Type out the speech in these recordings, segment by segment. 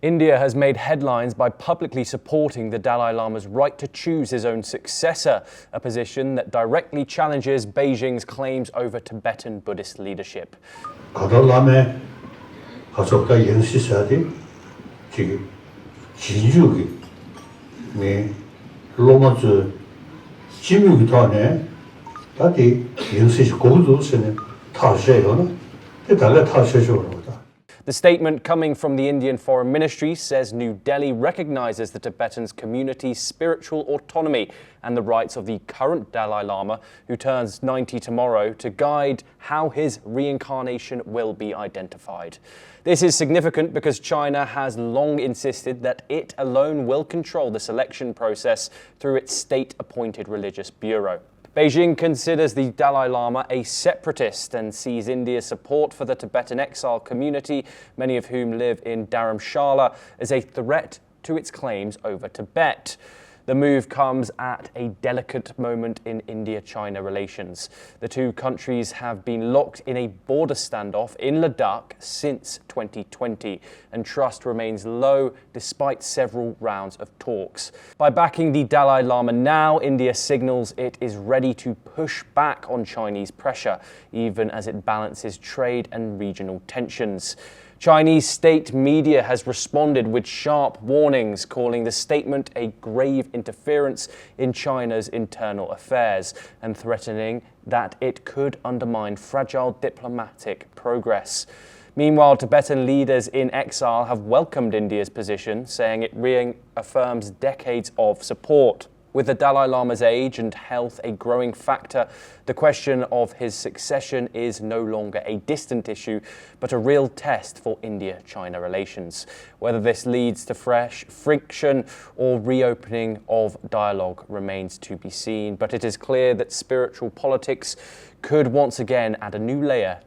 India has made headlines by publicly supporting the Dalai Lama's right to choose his own successor, a position that directly challenges Beijing's claims over Tibetan Buddhist leadership. 가달라마의 가족과 영시사들이 지금 진주기 네 로마주 지미기 전에 다들 영시 고도선에 타셔요는 대단히 타셔죠. The statement coming from the Indian Foreign Ministry says New Delhi recognizes the Tibetans' community's spiritual autonomy and the rights of the current Dalai Lama, who turns 90 tomorrow, to guide how his reincarnation will be identified. This is significant because China has long insisted that it alone will control the selection process through its state-appointed religious bureau. Beijing considers the Dalai Lama a separatist and sees India's support for the Tibetan exile community, many of whom live in Dharamshala, as a threat to its claims over Tibet. The move comes at a delicate moment in India-China relations. The two countries have been locked in a border standoff in Ladakh since 2020, and trust remains low despite several rounds of talks. By backing the Dalai Lama now, India signals it is ready to push back on Chinese pressure, even as it balances trade and regional tensions. Chinese state media has responded with sharp warnings, calling the statement a grave interference in China's internal affairs and threatening that it could undermine fragile diplomatic progress. Meanwhile, Tibetan leaders in exile have welcomed India's position, saying it reaffirms decades of support. With the Dalai Lama's age and health a growing factor, the question of his succession is no longer a distant issue, but a real test for India-China relations. Whether this leads to fresh friction or reopening of dialogue remains to be seen, but it is clear that spiritual politics could once again add a new layer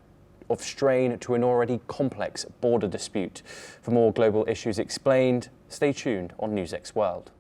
of strain to an already complex border dispute. For more global issues explained, stay tuned on NewsX World.